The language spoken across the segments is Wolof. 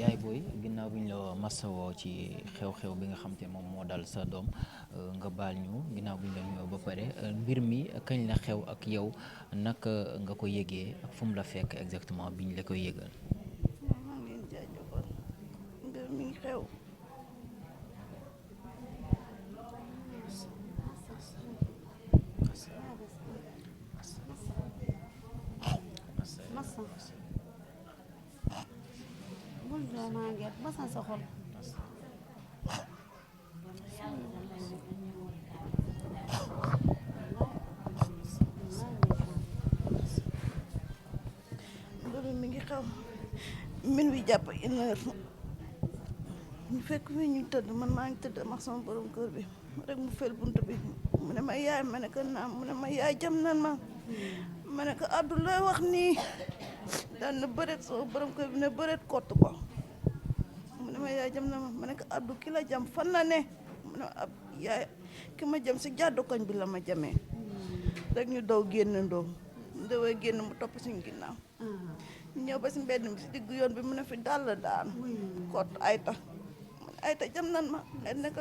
yaay booy ginnaaw bi ñu la masawoo ci xew-xew bi nga xam te moom moo dal sa doom nga baal ñu ginnaaw bi ñu la nuyoo ba pare mbir mi kañ la xew ak yow naka nga ko yëgee ak fu mu la fekk exactement bi ñu la koy yëgal. maa ngi leen jaajëfal mbir mi ngi xew masa bul joo maa ngeet basan sa xol mbir mi ngi xew min wi jàpp une heure ñu fekk fii ñu tëdd man maa ngi tëdd ak sama borom kër bi rek mu fel bunt bi mu ne ma yaay ma ne ko naam mu ne ma yaay jam nan ma ne ko Abdou looy wax nii daan na bëreet sama borom kër bi ne bëreet kott ko mu ne ma yaay jam na ma ne ko Abdou ki la jam fan la ne mu ne ma ab yaay ki ma jam si jàddu koñ bi la ma jamee rek ñu daw génnandoo mu dawee génn mu topp suñu ginnaaw ñu ñëw ba si mbedd mi si diggu yoon bi mu ne fi dàll daan kott ayta mu ne ayta jam nan ma ay nekk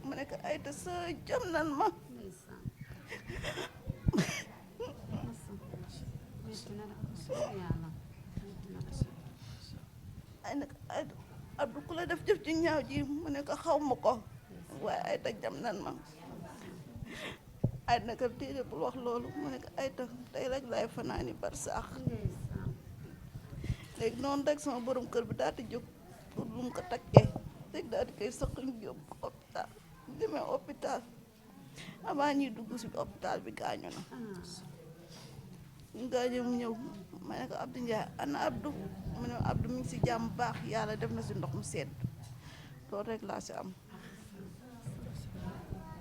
mu ne ko ayta sa jam nan ma ay nag ay Abdou ku la def jëf ci ñaaw ji mu ne ko xaw ma ko waaye ay ta jam nan ma ay nag téere bul wax loolu mu ne ko ay ta tey rek laay fanaani bar saax léegi noonu rek sama borom kër bi daal di jóg pour lu mu ko takkee rek daal di koy sëq ñu yóbbu hôpital demee hôpital avant ñuy dugg si hôpital bi gaañu na gaañu mu ñëw ma ne ko Abdou Ndiaye ana Abdou mu ne Abdou mi ngi si jàmm baax yàlla def na si ndox mu sedd loolu rek laa si am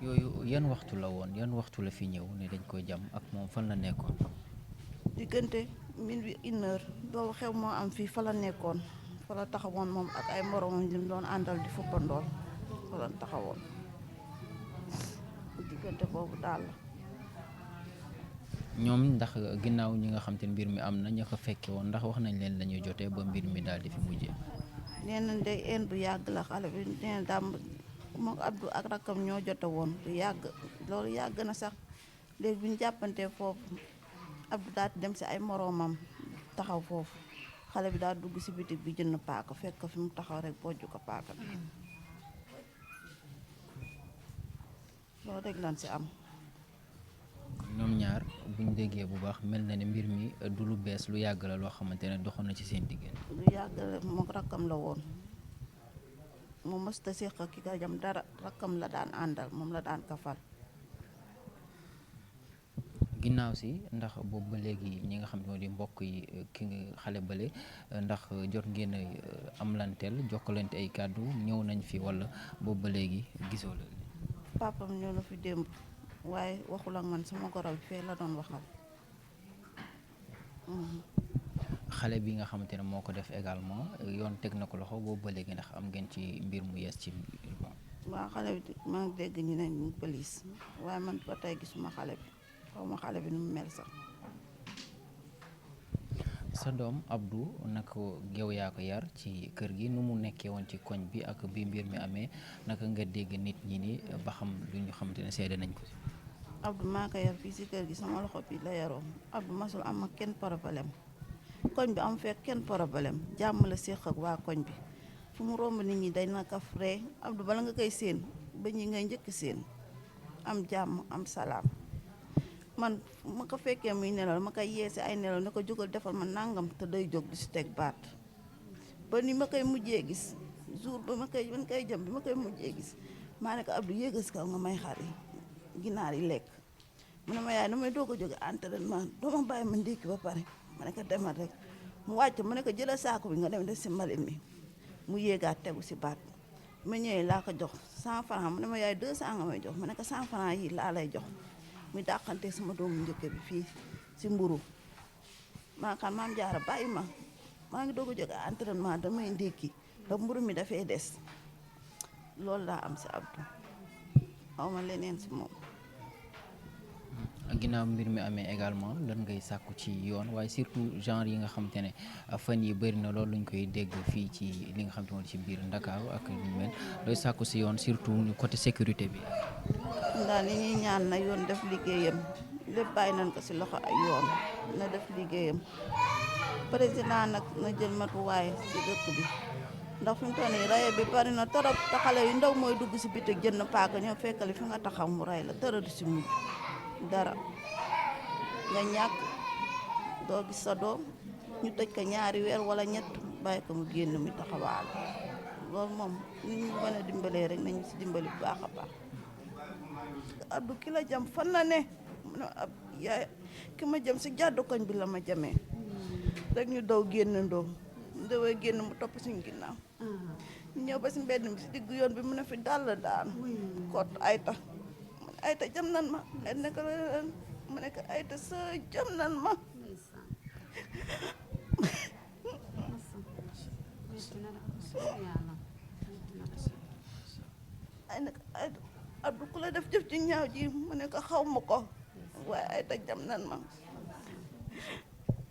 yooyu yan waxtu la woon yan waxtu la fi ñëw ne dañ koy jam ak moom fan la nekkoon. diggante minuit une heure boobu xew moo am fii fa la nekkoon fa la taxawoon moom ak ay moromam li mu doon àndal di fuppandool fa la taxawoon diggante boobu daal la ñoom ndax ginnaaw ñi nga xam te mbir mi am na ña ko fekke woon ndax wax nañ leen lañuy jotee ba mbir mi daal di fi mujjee. nee nañ day een bu yàgg la xale bi nee na daam moom Abdou ak rakkam ñoo jote woon du yàgg loolu yàgg na sax léegi bi ñu jàppantee foofu Abdou daal di dem si ay moroomam taxaw foofu xale bi daal dugg si bitig bi jënd paaka fekk ko fi mu taxaw rek bojju ko paaka bi loolu rek lan si am ñoom ñaar buñ déggee bu baax mel na ne mbir mi du lu bees lu yàgg la loo xamante ne doxoon na ci seen diggante. lu yàgg la moom rakkam la woon moom mësta séq ki ko jam dara rakkam la daan àndal moom la daan kafal ginnaaw si ndax boobu ba léegi ñi nga xam ne di mbokk yi ki nga xale bale ndax jot ngeen a am lanteel jokkalante ay kàddu ñëw nañ fi wala boobu ba léegi gisoo la. papam ñëw na fi démb waaye waxul ak man sama goro bi fee la doon waxal xale bi nga xamante ne moo ko def également yoon teg na ko loxo boobu ba léegi ndax am ngeen ci mbir mu yees ci mbir ba. waaw xale bi maa ngi dégg ñu ne ñu police waaye man ba tey gisuma xale bi xaw ma xale bi nu mu mel sax. sa doom Abdou naka yow yaa ko yar ci kër gi nu mu nekkee woon ci koñ bi ak bi mbir mi amee naka nga dégg nit ñi ni ba xam lu ñu xamante ne seede nañ ko si. Abdou maa ko yar fii si kër gi sama loxo bi la yaroo Abdou masul am ak kenn problème koñ bi am fekk kenn problème jàmm la séq ak waa koñ bi fu mu romb nit ñi dañ na kaf ree Abdou bala nga koy séen ba ñi ngay njëkk séen am jàmm am salaam man ma ko fekkee muy nelaw ma koy yeesi ay nelaw ne ko jógal defal ma nangam te day jóg di si teg baat ba ni ma koy mujjee gis jour ba ma koy jëm bi ma koy mujjee gis maa ne ko Abdou yéegal si kaw nga may xar yi ginaar yi lekk mu ne ma yaay damay doog a jóge entraînement doo ma bàyyi ma ndékki ba pare ma ne ko demal rek mu wàcc ma ne ko jëlal saako bi nga dem def si mbalit mi mu yéegaat tegu si baat ma ñëwee laa ko jox 100 francs mu ne ma yaay 200 nga may jox ma ne ko 100 francs yi laa lay jox muy dàqante sama doomu njëkk bi fii si mburu maa xam maam jaara bàyyi ma maa ngi doog a jóge entraînement damay ndékki da mburu mi dafay des loolu laa am si Abdou xaw ma leneen si moom. ginnaaw mbir mi amee également lan ngay sàkku ci yoon waaye surtout genre yi nga xamante ne fan yi bëri na loolu luñ koy dégg fii ci li nga xamante ne ci biir Ndakaaru ak lu mel looy sàkku si yoon surtout côté sécurité bi. daal li ñuy ñaan na yoon def liggéeyam lépp bàyyi nañ ko si loxo ay yoon na def liggéeyam président nag na jël matuwaay si dëkk bi ndax fi mu toll nii raye bi bari na torop te xale yu ndaw mooy dugg si bitig jënd paaka ñëw fekkali fi nga taxaw mu ray la dara du si mujj dara nga ñàkk doo gis sa doom ñu tëj ko ñaari weer wala ñett bàyyi ko mu génn mi taxawaal loolu moom ni ñu mën a dimbalee rek nañu si dimbali bu baax a baax. Abdou ki la jam fan la ne mu ne ab yaay ki ma jam si jàddu koñ bi la ma jamee rek ñu daw génnandoo mu dawee génn mu topp suñu ginnaaw ñu ñëw ba si mbedd mi si diggu yoon bi mu ne fi dal daanu kot ayta mu ne ayta jam nan ma ay nekk mu nekk ayta sa jam nan ma ay nekk ayta Abdou ku la def jëf ci ñaaw ji mu ne ko xaw ma ko waaye ayta jam nan ma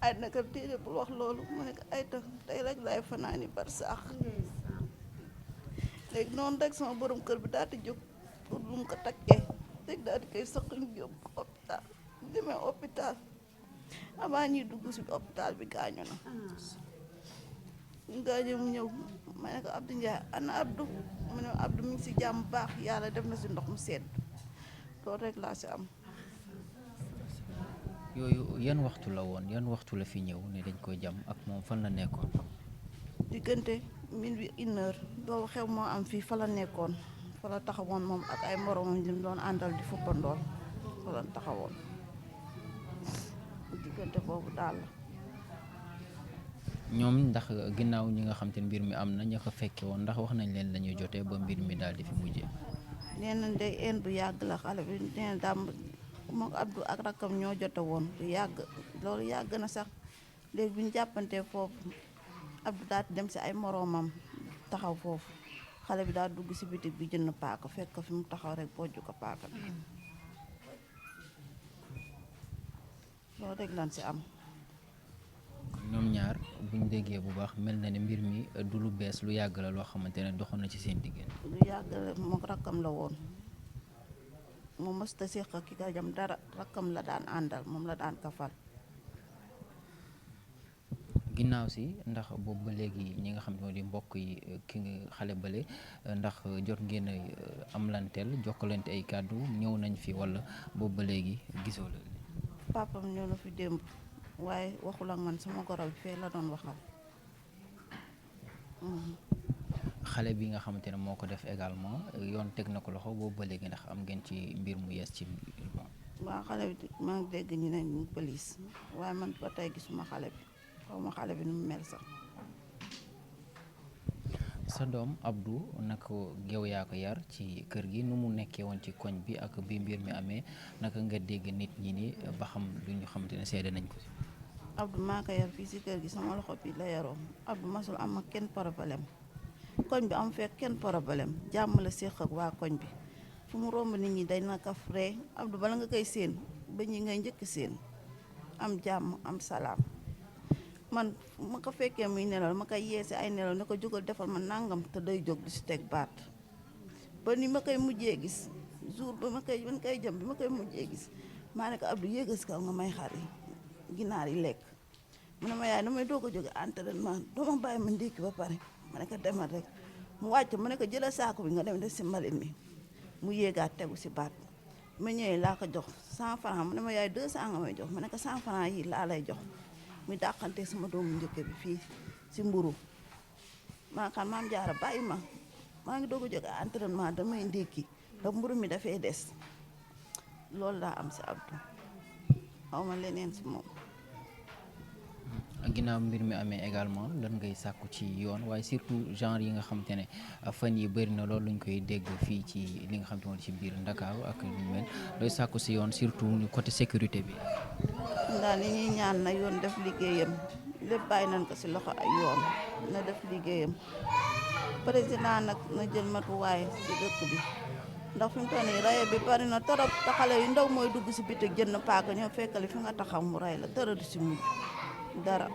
ay naka téere bul wax loolu mu ne ko ayta tey rek laay fanaani bar saax léegi noonu rek sama borom kër bi daal di jóg pour lu mu ko takkee rek daal di koy sëqañ yóbbu hôpital demee hôpital avant ñuy dugg si hôpital bi gaañu na gaañu mu ñëw ma ne ko Abdou Ndiaye ana Abdou mu ne Abdou mi ngi si jàmm baax yàlla def na si ndox mu sedd loolu rek laa si am. yooyu yan waxtu la woon yan waxtu la fi ñëw ne dañ koy jam ak moom fan la nekkoon. diggante minuit 1h boobu xew moo am fii fa la nekkoon fa la taxawoon moom ak ay moromam yi mu doon àndal di fuppandool fa la taxawoon diggante boobu daal la. ñoom ndax ginnaaw ñi nga xam te ne mbir mi am na ña ko fekke woon ndax wax nañ leen la ñuy jotee ba mbir mi daal di fi mujjee. nee nañ day een bu yàgg la xale bi nee na daam moom Abdou ak rakkam ñoo jote woon du yàgg loolu yàgg na sax léegi bi ñu jàppantee foofu Abdou daal di dem si ay moroomam taxaw foofu xale bi daal dugg si bitig bi jënd paaka fekk ko fi mu taxaw rek bojju ko paaka bi loolu rek lan si am. ñoom ñaar buñ déggee bu baax mel na ne mbir mi du lu bees lu yàgg la loo xamante ne doxoon na ci seen diggante. lu yàgg la moom rakkam la woon moom mësta séq ak ki ka jam dara rakkam la daan àndal moom la daan kafal. ginnaaw si ndax boobu ba léegi ñi nga xam ne di mbokk yi ki nga xale bale ndax jot ngeen am lanteel jokkalante ay kàddu ñëw nañ fi walla boobu ba léegi gisoo la. papam ñëw na fi démb waaye waxul ak man sama goro bi fee la doon waxal. xale bi nga xamante ne moo ko def également yoon teg na ko loxo boobu ba léegi ndax am ngeen ci mbir mu yees ci waaw xale bi maa ngi dégg ñu ne ñu police waaye man ba tey gisuma xale bi xaw ma xale bi nu mu mel sax. sa doom Abdou naka yow yaa ko yar ci kër gi nu mu nekkee woon ci koñ bi ak bi mbir mi amee naka nga dégg nit ñi ni ba xam lu ñu xamante ne seede nañ ko si. Abdou maa ko yar fii si kër gi sama loxo bi la yaroo Abdou masul am ak kenn problème koñ bi am fekk kenn problème jàmm la séq ak waa koñ bi fu mu romb nit ñi day na kaf ree Abdou bala nga koy séen ba ñi ngay njëkk séen am jàmm am salaam. man ma ko fekkee muy nelaw ma koy yeesi ay nelaw ne ko jógal defal ma nangam te day jóg di si teg baat ba ni ma koy mujjee gis jour ba ma koy jëm bi ma koy mujjee gis maa ne ko Abdou yéegal si kaw nga may xar yi ginaar yi lekk mu ne ma yaay damay doog a jóge entraînement doo ma bàyyi ma ndékki ba pare ma ne ko demal rek mu wàcc ma ne ko jëlal saako bi nga dem def si mbalit mi mu yéegaat tegu si baat ma ñëwee laa ko jox 100 francs mu ne ma yaay 200 nga may jox ma ne ko 100 francs yi laa lay jox muy dàqante sama doomu njëkk bi fii si mburu maa xam maam jaara bàyyi ma maa ngi doog a jóge entraînement damay ndékki ndax mburu mi dafay des loolu laa am si Abdou xaw ma leneen si moom. ginnaaw mbir mi amee également lan ngay sàkku ci yoon waaye surtout genre yi nga xamante ne fan yi bëri na loolu luñ koy dégg fii ci li nga xamante ne ci biir Ndakaaru ak lu mel looy sàkku si yoon surtout côté sécurité bi. daal li ñuy ñaan na yoon def liggéeyam lépp bàyyi nañ ko si loxo ay yoon na def liggéeyam président nag na jël matuwaay si dëkk bi ndax fi mu toll nii raye bi bari na torop te xale yu ndaw mooy dugg si bitig jënd paaka ñoo fekkali fi nga taxaw mu ray la tëra du si mujj dara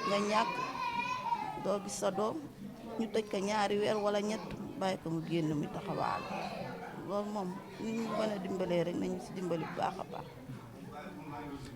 nga ñàkk doo gis sa doom ñu tëj ko 2 weer wala 3 bàyyi ko mu génn muy taxawaal loolu moom nit ñu mën a dimbalee rek nañu si dimbali bu baax a baax